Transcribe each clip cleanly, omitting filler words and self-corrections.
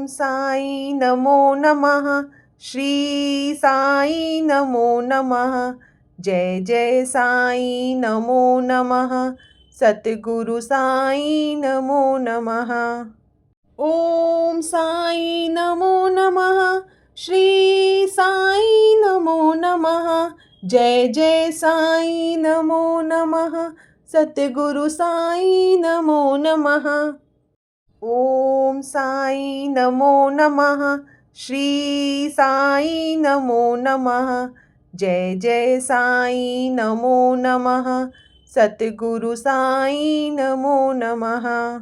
साई नमो नमः। श्री साई नमो नमः। जय जय साई नमो नमः। सतगुरु साई नमो नमः। ओम साई नमो नमः। श्री साई नमो नमः। जय जय साई नमो नमः। सतगुरु साई नमो नमः। ओम साई नमो नमः। श्री साई नमो नमः। जय जय साई नमो नमः। सतगुरु साई नमो नमः।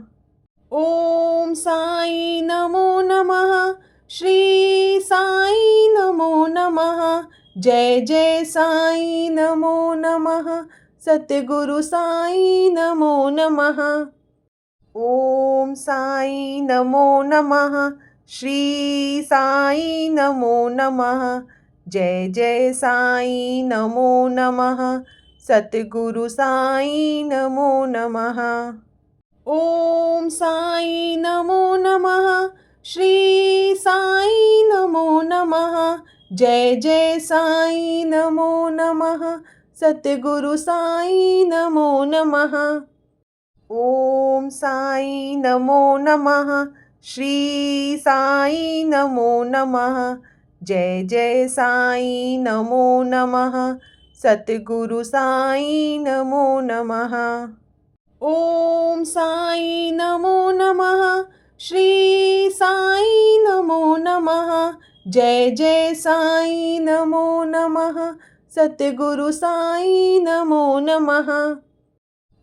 ओम साई नमो नमः। श्री साई नमो नमः। जय जय साई नमो नमः। सतगुरु साई नमो नमः। ओम साई नमो नमः। श्री साई नमो नमः। जय जय साई नमो नमः। सतगुरु साई नमो नमः। ओम साई नमो नमः। श्री साई नमो नमः। जय जय साई नमो नमः। सतगुरु साई नमो नमः। ओम साई नमो नमः। श्री साई नमो नमः। जय जय साई नमो नमः। सतगुरु साई नमो नमः। ओम साई नमो नमः। श्री साई नमो नमः। जय जय साई नमो नमः। सतगुरु साई नमो नमः।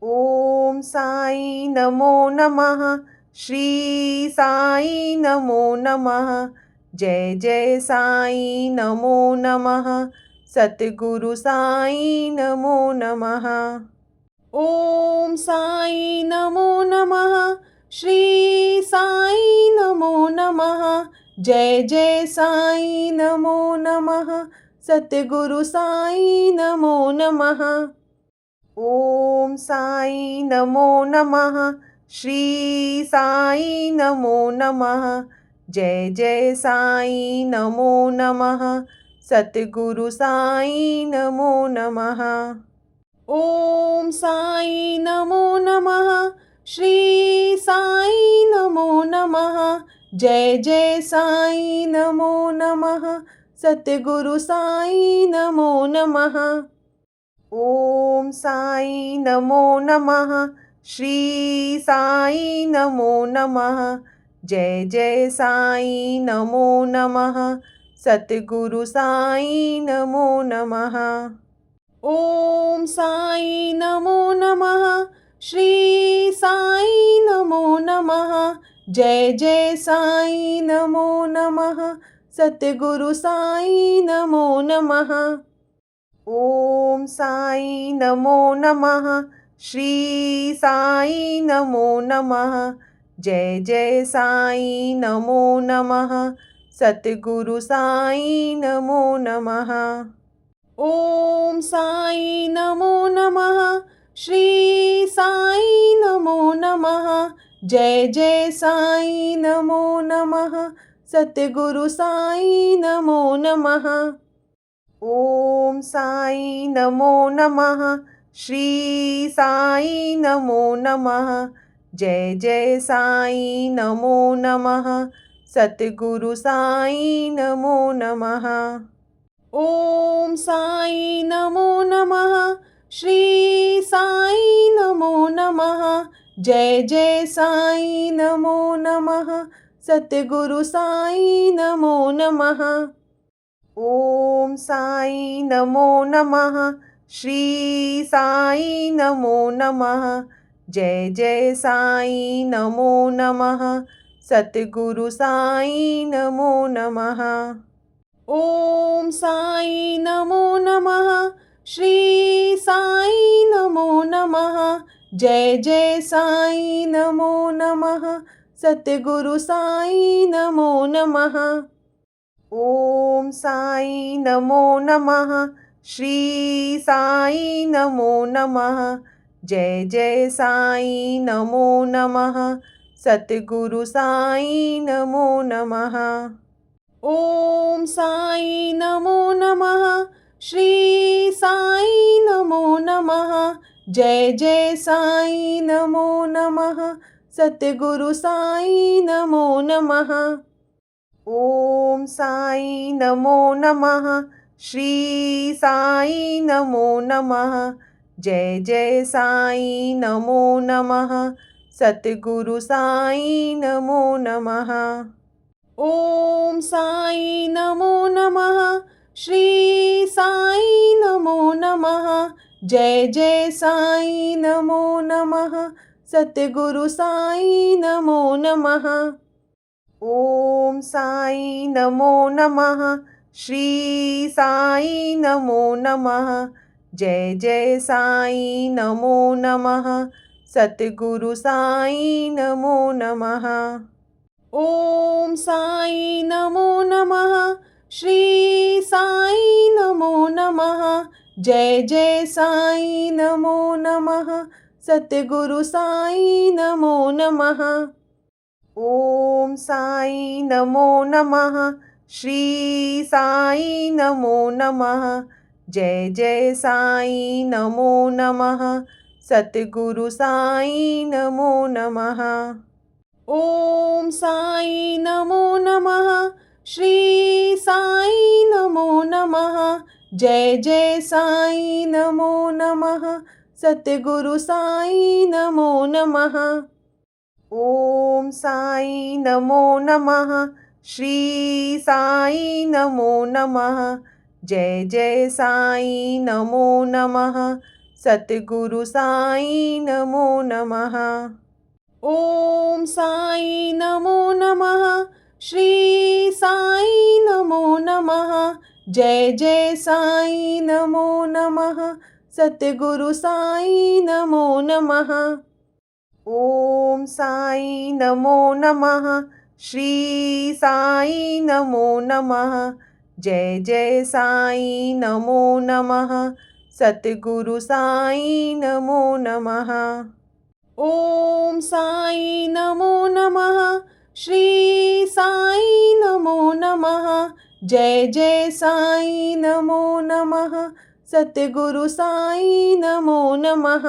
ओम साई नमो नमः। श्री साई नमो नमः। जय जय साई नमो नमः। सतगुरु साई नमो नमः। ओम साई नमो नमः। श्री साई नमो नमः। जय जय साई नमो नमः। सतगुरु साई नमो नमः। ओम साई नमो नमः। श्री साई नमो नमः। जय जय साई नमो नमः। सतगुरु साई नमो नमः। ओम साई नमो नमः। श्री साई नमो नमः। जय जय साई नमो नमः। सतगुरु साई नमो नमः। ओम साई नमो नमः। श्री साई नमो नमः। जय जय साई नमो नमः। सतगुरु साई नमो नमः। ओम साई नमो नमः। श्री साई नमो नमः। जय जय साई नमो नमः। सतगुरु साई नमो नमः। ओम साई नमो नमः। श्री साई नमो नमः। जय जय साई नमो नमः। सतगुरु साई नमो नमः। ओम साई नमो नमः। श्री साई नमो नमः। जय जय साई नमो नमः। सतगुरु साई नमो नमः। ओम साई नमो नमः। श्री साई नमो नमः। जय जय साई नमो नमः। सतगुरु साई नमो नमः। ओम साई नमो नमः। श्री साई नमो नमः। जय जय साई नमो नमः। सतगुरु साई नमो नमः। ओम साई नमो नमः। श्री साई नमो नमः। जय जय साई नमो नमः। सतगुरु साई नमो नमः। ओम साई नमो नमः। श्री साई नमो नमः। जय जय साई नमो नमः। सतगुरु साई नमो नमः। ओम साई नमो नमः। श्री साई नमो नमः। जय जय साई नमो नमः। सद्गुरु साई नमो नमः। ओम साई नमो नमः। श्री साई नमो नमः। जय जय साई नमो नमः। सद्गुरु साई नमो नमः। ओम साई नमो नमः। श्री साई नमो नमः। जय जय साई नमो नमः। सद्गुरु साई नमो नमः। ओम साई नमो नमः। श्री साई नमो नमः। जय जय साई नमो नमः। सद्गुरु साई नमो नमः। ओम साई नमो नमः। श्री साई नमो नमः। जय जय साई नमो नमः। सद्गुरु साई नमो नमः। ओम साई नमो नमः। श्री साई नमो नमः। जय जय साई नमो नमः। सद्गुरु साई नमो नमः। ओम साई नमो नमः। श्री साई नमो नमः। जय जय साई नमो नमः। सद्गुरु साई नमो नमः। ओम साई नमो नमः। श्री साई नमो नमः। जय जय साई नमो नमः। सद्गुरु साई नमो नमः। ओम साई नमो नमः। श्री साई नमो नमः। जय जय साई नमो नमः। सद्गुरु साई नमो नमः। ओम साई नमो नमः। श्री साई नमो नमः। जय जय साई नमो नमः। सद्गुरु साई नमो नमः। ओम साई नमो नमः। श्री साई नमो नमः। जय जय साई नमो नमः। सद्गुरु साई नमो नमः। ओम साई नमो नमः। श्री साई नमो नमः। जय जय साई नमो नमः। सद्गुरु साई नमो नमः।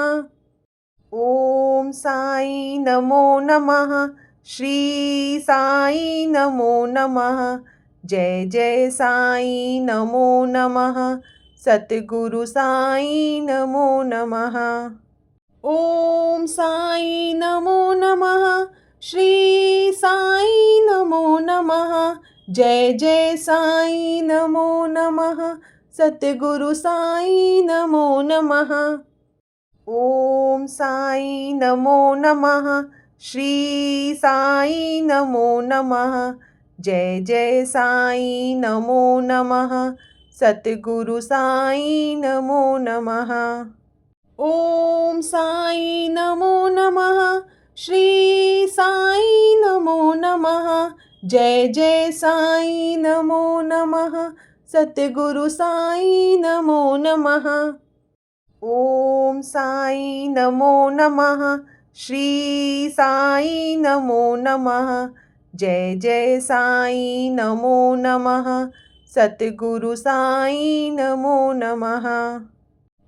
ओम साई नमो नमः। श्री साई नमो नमः। जय जय साई नमो नमः। सद्गुरु साई नमो नमः। ओम साई नमो नमः। श्री साई नमो नमः। जय जय साई नमो नमः। सद्गुरु साई नमो नमः। ओम साई नमो नमः। श्री साई नमो नमः। जय जय साई नमो नमः। सद्गुरु साई नमो नमः। ओम साई नमो नमः। श्री साई नमो नमः। जय जय साई नमो नमः। सद्गुरु साई नमो नमः। ओम साई नमो नमः। श्री साई नमो नमः। जय जय साई नमो नमः। सद्गुरु साई नमो नमः।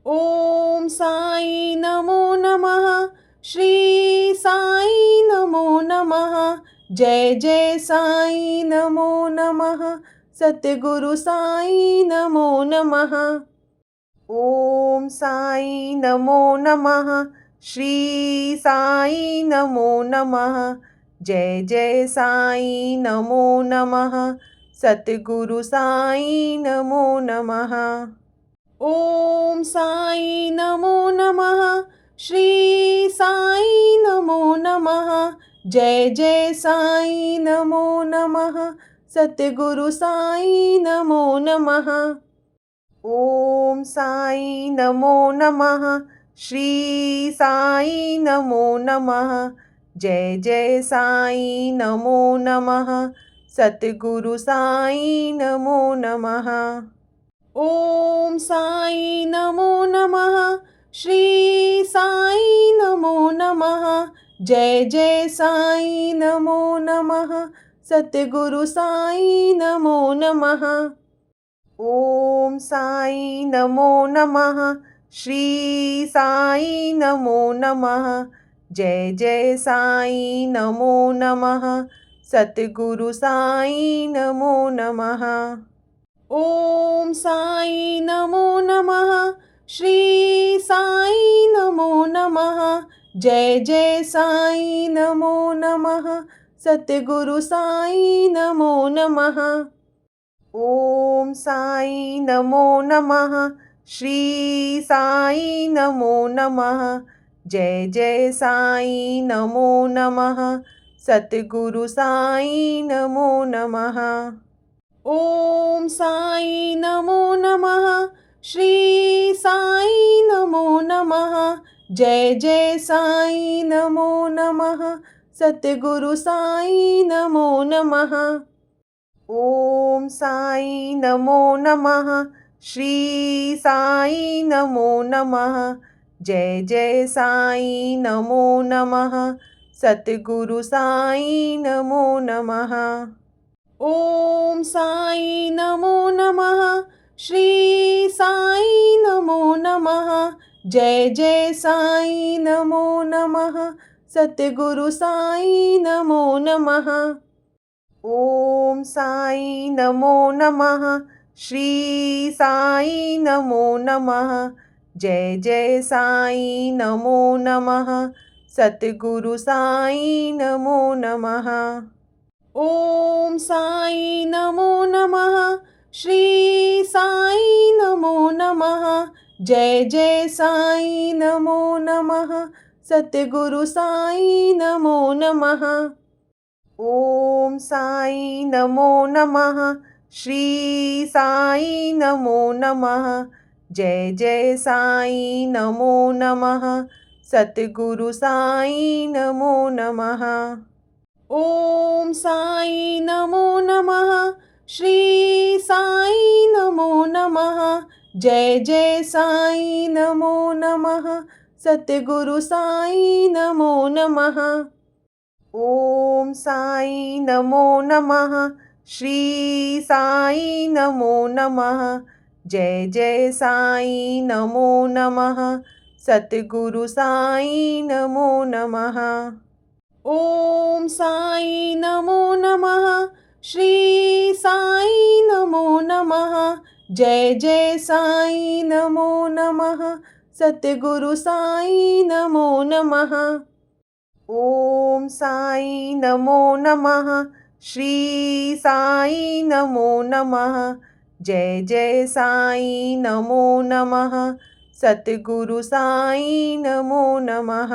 ओम साई नमो नमः। श्री साई नमो नमः। जय जय साई नमो नमः। सद्गुरु साई नमो नमः। ओम साई नमो नमः। श्री साई नमो नमः। जय जय साई नमो नमः। सद्गुरु साई नमो नमः। ओम साई नमो नमः। श्री साई नमो नमः। जय जय साई नमो नमः। सद्गुरु साई नमो नमः। ओम साई नमो नमः। श्री साई नमो नमः। जय जय साई नमो नमः। सद्गुरु साई नमो नमः। ओम साई नमो नमः। श्री साई नमो नमः। जय जय साई नमो नमः। सतगुरु साई नमो नमः। ओम साई नमो नमः। श्री साई नमो नमः। जय जय साई नमो नमः। सतगुरु साई नमो नमः। ओम साई नमो नमः। श्री साई नमो नमः। जय जय साई नमो नमः। सतगुरु साई नमो नमः। ओम साई नमो नमः। श्री साई नमो नमः। जय जय साई नमो नमः। सतगुरु साई नमो नमः। ओम साई नमो नमः। श्री साई नमो नमः। जय जय साई नमो नमः। सतगुरु साई नमो नमः। ओम साई नमो नमः। श्री साई नमो नमः। जय जय साई नमो नमः। सतगुरु साई नमो नमः। ओम साई नमो नमः। श्री साई नमो नमः। जय जय साई नमो नमः। सतगुरु साई नमो नमः। ओम साई नमो नमः। श्री साई नमो नमः। जय जय साई नमो नमः। सतगुरु साई नमो नमः। ओम साई नमो नमः। श्री साई नमो नमः। जय जय साई नमो नमः। सतगुरु साई नमो नमः। ओम साई नमो नमः। श्री साई नमो नमः। जय जय साई नमो नमः। सतगुरु साई नमो नमः। ओम साई नमो नमः। श्री साई नमो नमः। जय जय साई नमो नमः। सतगुरु साई नमो नमः। ओम साई नमो नमः। श्री साई नमो नमः। जय जय साई नमो नमः। सतगुरु साई नमो नमः। ओम साई नमो नमः। श्री साई नमो नमः। जय जय साई नमो नमः। सतगुरु साई नमो नमः। ओम साई नमो नमः। श्री साई नमो नमः। जय जय साई नमो नमः। सतगुरु साई नमो नमः।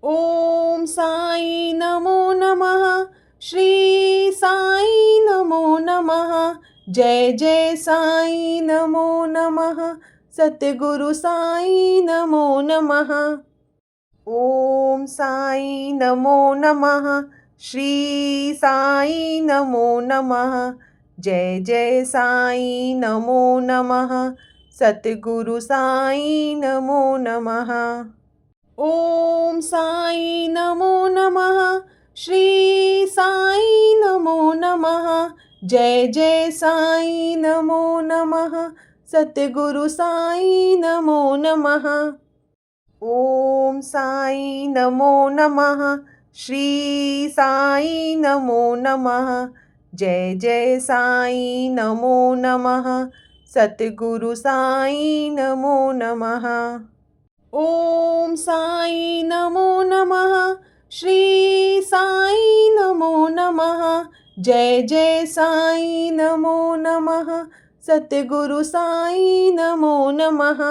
ओम साई नमो नमः। श्री साई नमो नमः। जय जय साई नमो नमः। सतगुरु साई नमो नमः। ओम साई नमो नमः। श्री साई नमो नमः। जय जय साई नमो नमः। सतगुरु साई नमो नमः। ओम साई नमो नमः। श्री साई नमो नमः। जय जय साई नमो नमः। सतगुरु साई नमो नमः। ओम साई नमो नमः। श्री साई नमो नमः। जय जय साई नमो नमः। सतगुरु साई नमो नमः। ओम साई नमो नमः। श्री साई नमो नमः। जय जय साई नमो नमः। सतगुरु साई नमो नमः।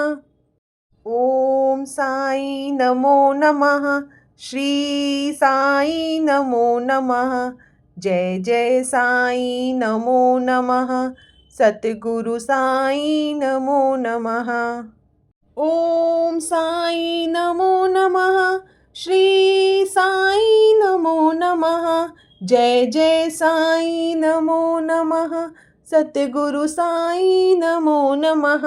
ओम साई नमो नमः। श्री साई नमो नमः। जय जय साई नमो नमः। सतगुरु साई नमो नमः। ओम साई नमो नमः। श्री साई नमो नमः। जय जय साई नमो नमः। सतगुरु साई नमो नमः।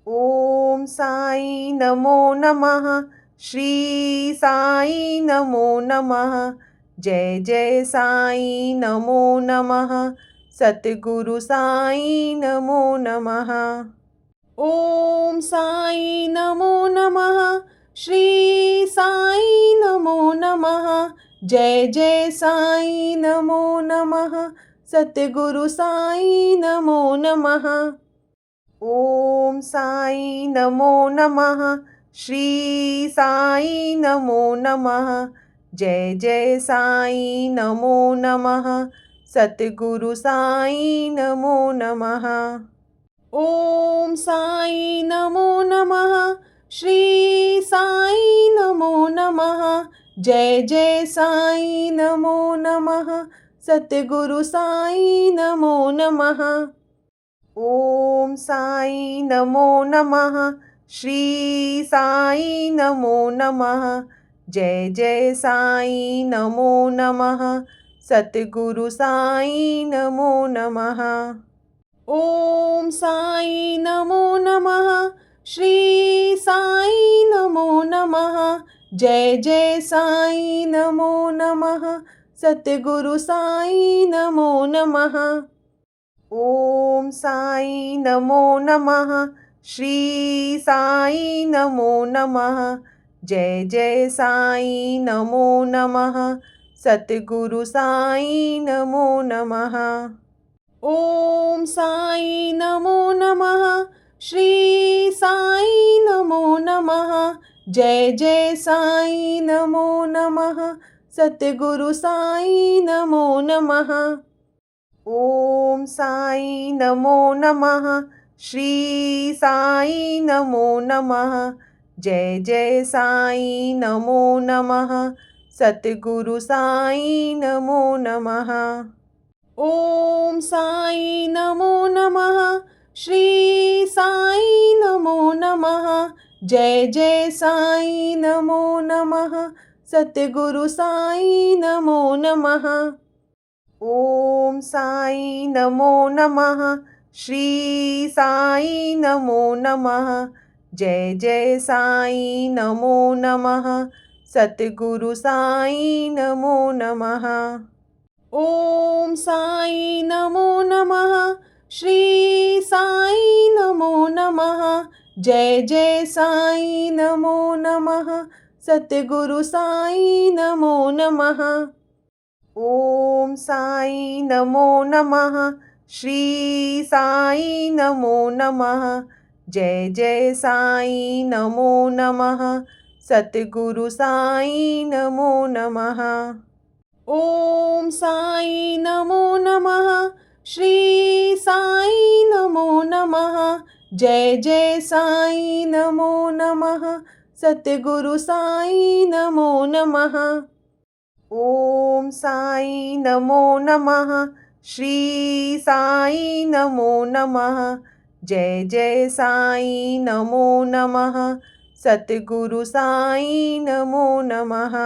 ओम साई नमो नमः। श्री साई नमो नमः। जय जय साई नमो नमः। सतगुरु साई नमो नमः। ओम साई नमो नमः। श्री साई नमो नमः। जय जय साई नमो नमः। सतगुरु साई नमो नमः। ओम साई नमो नमः। श्री साई नमो नमः। जय जय साई नमो नमः। सतगुरु साई नमो नमः। ओम साई नमो नमः। श्री साई नमो नमः। जय जय साई नमो नमः। सतगुरु साई नमो नमः। ओम साई नमो नमः। श्री साई नमो नमः। जय जय साई नमो नमः। सतगुरु साई नमो नमः। ओम साई नमो नमः। श्री साई नमो नमः। जय जय साई नमो नमः। सतगुरु साई नमो नमः। ओम साई नमो नमः। श्री साई नमो नमः। जय जय साई नमो नमः। सतगुरु साई नमो नमः। ओम साई नमो नमः। श्री साई नमो नमः। जय जय साई नमो नमः। सतगुरु साई नमो नमः। ओम साई नमो नमः। श्री साई नमो नमः। जय जय साई नमो नमः। सतगुरु साई नमो नमः। ओम साई नमो नमः। श्री साई नमो नमः। जय जय साई नमो नमः। सतगुरु साई नमो नमः। ओम साई नमो नमः। श्री साई नमो नमः। जय जय साई नमो नमः। सतगुरु साई नमो नमः। ओम साई नमो नमः। श्री साई नमो नमः। जय जय साई नमो नमः। सतगुरु साई नमो नमः। ओम साई नमो नमः। श्री साई नमो नमः। जय जय साई नमो नमः। सतगुरु साई नमो नमः। ओम साई नमो नमः। श्री साई नमो नमः। जय जय साई नमो नमः। सतगुरु साई नमो नमः। ओम साई नमो नमः। श्री साई नमो नमः। जय जय साई नमो नमः। सतगुरु साई नमो नमः।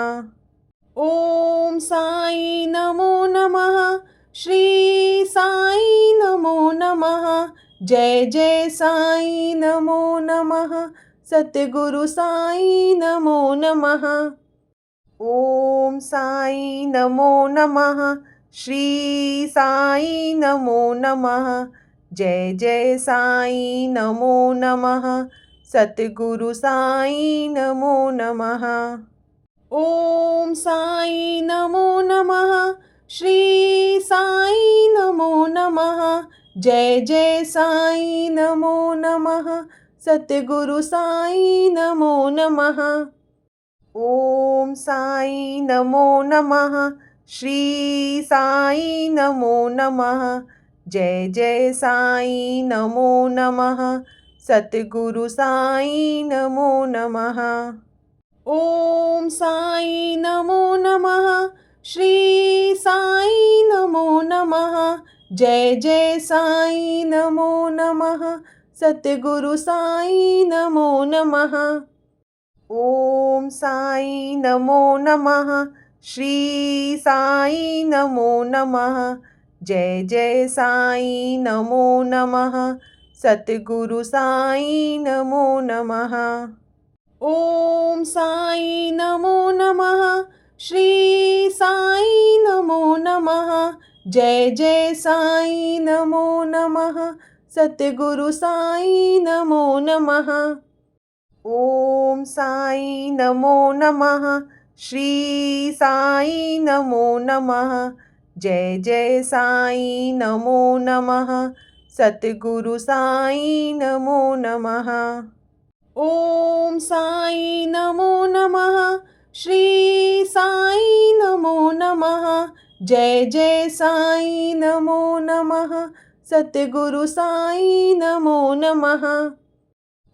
ओम साई नमो नमः। श्री साई नमो नमः। जय जय साई नमो नमः। सतगुरु साई नमो नमः। ओम साई नमो नमः। श्री साई नमो नमः। जय जय साई नमो नमः। सतगुरु साई नमो नमः। ओम साई नमो नमः। श्री साई नमो नमः। जय जय साई नमो नमः। सतगुरु साई नमो नमः। ओम साई नमो नमः। श्री साई नमो नमः। जय जय साई नमो नमः। सतगुरु साई नमो नमः। ओम साई नमो नमः। श्री साई नमो नमः। जय जय साई नमो नमः। सतगुरु साई नमो नमः। ओम साई नमो नमः। श्री साई नमो नमः। जय जय साई नमो नमः। सतगुरु साई नमो नमः। ॐ साई नमो नमः। श्री साई नमो नमः। जय जय साई नमो नमः। सतगुरु साई नमो नमः। ॐ साई नमो नमः। श्री साई नमो नमः। जय जय साई नमो नमः। सतगुरु साई नमो नमः। ॐ साई नमो नमः। श्री साई नमो नमः। जय जय साई नमो नमः। सतगुरु साई नमो नमः।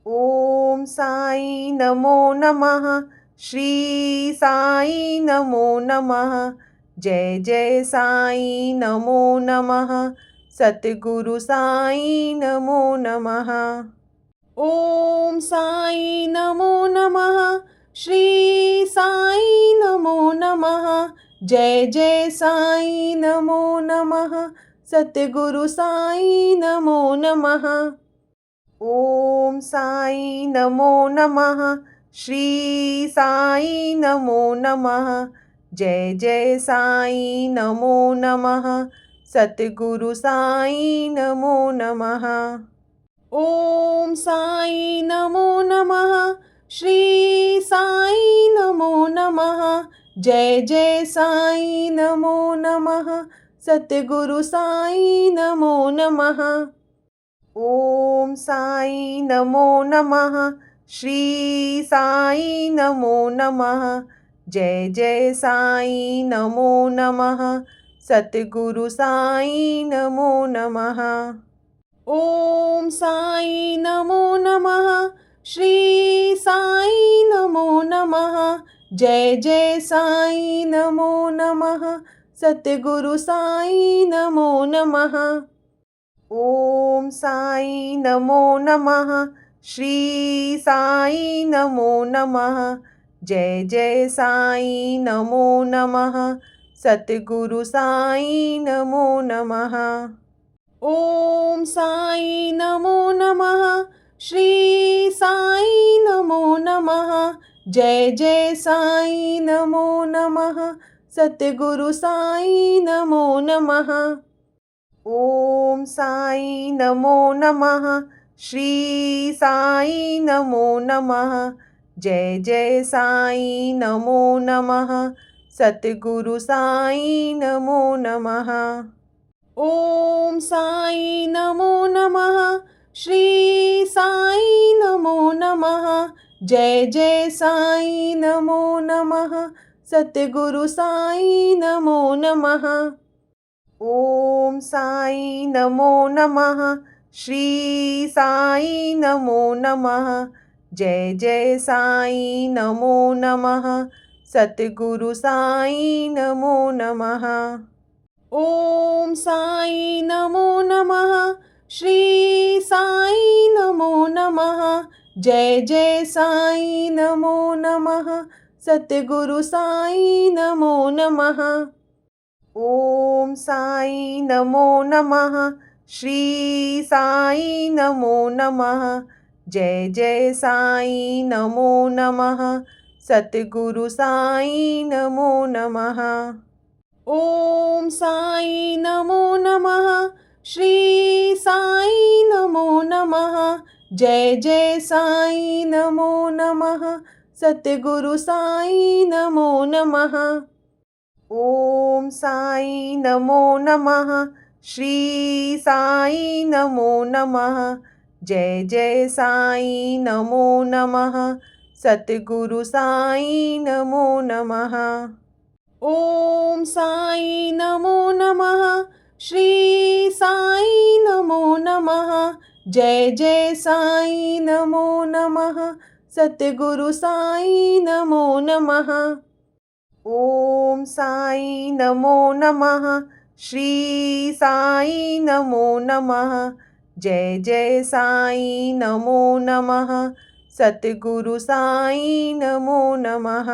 ॐ साई नमो नमः। श्री साई नमो नमः। जय जय साई नमो नमः। सतगुरु साई नमो नमः। ॐ साई नमो नमः। श्री साई नमो नमः। जय जय साई नमो नमः। सतगुरु साई नमो नमः। ॐ साई नमो नमः। श्री साई नमो नमः। जय जय साई नमो नमः। सतगुरु साई नमो नमः। ॐ साई नमो नमः। श्री साई नमो नमः। जय जय साई नमो नमः। सतगुरु साई नमो नमः। ॐ साई नमो नमः। श्री साई नमो नमः। जय जय साई नमो नमः। सतगुरु साई नमो नमः। ॐ साई नमो नमः। श्री साई नमो नमः। जय जय साई नमो नमः। सतगुरु साई नमो नमः। ॐ साई नमो नमः। श्री साई नमो नमः। जय जय साई नमो नमः। सतगुरु साई नमो नमः। ॐ साई नमो नमः। श्री साई नमो नमः। जय जय साई नमो नमः। सतगुरु साई नमो नमः। ॐ साई नमो नमः। श्री साई नमो नमः। जय जय साई नमो नमः। सतगुरु साई नमो नमः। ॐ साई नमो नमः। श्री साई नमो नमः। जय जय साई नमो नमः। सतगुरु साई नमो नमः। ॐ साई नमो नमः। श्री साई नमो नमः। जय जय साई नमो नमः। सतगुरु साई नमो नमः। ॐ साई नमो नमः। श्री साई नमो नमः। जय जय साई नमो नमः। सतगुरु साई नमो नमः। ॐ साई नमो नमः। श्री साई नमो नमः। जय जय साई नमो नमः। सतगुरु साई नमो नमः। ॐ साई नमो नमः। श्री साई नमो नमः। जय जय साई नमो नमः। सतगुरु साई नमो नमः। ॐ साई नमो नमः। श्री साई नमो नमः। जय जय साई नमो नमः। सतगुरु साई नमो नमः। ॐ साई नमो नमः। श्री साई नमो नमः। जय जय साई नमो नमः। सतगुरु साई नमो नमः। ॐ साई नमो नमः। श्री साई नमो नमः। जय जय साई नमो नमः। सतगुरु साई नमो नमः।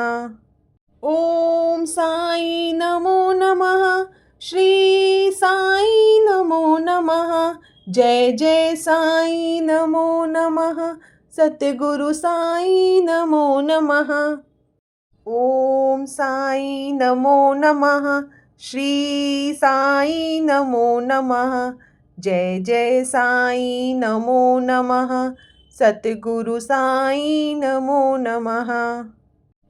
ॐ साई नमो नमः। श्री साई नमो नमः। जय जय साई नमो नमः। सद्गुरु साई नमो नमः। ओम साई नमो नमः। श्री साई नमो नमः। जय जय साई नमो नमः। सद्गुरु साई नमो नमः।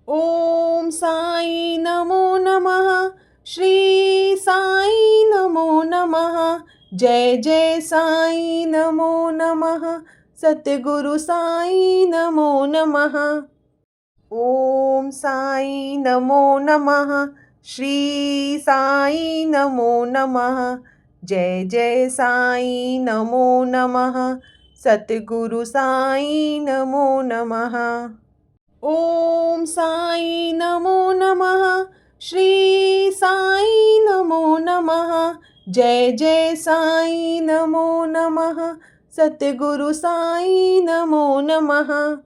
ओम साई नमो नमः। श्री साई नमो नमः। जय जय साई नमो नमः। सद्गुरु साई नमो नमः। ओम साई नमो नमः। श्री साई नमो नमः। जय जय साई नमो नमः। सद्गुरु साई नमो नमः। ओम साई नमो नमः। श्री साई नमो नमः। जय जय साई नमो नमः। सद्गुरु साई नमो नमः।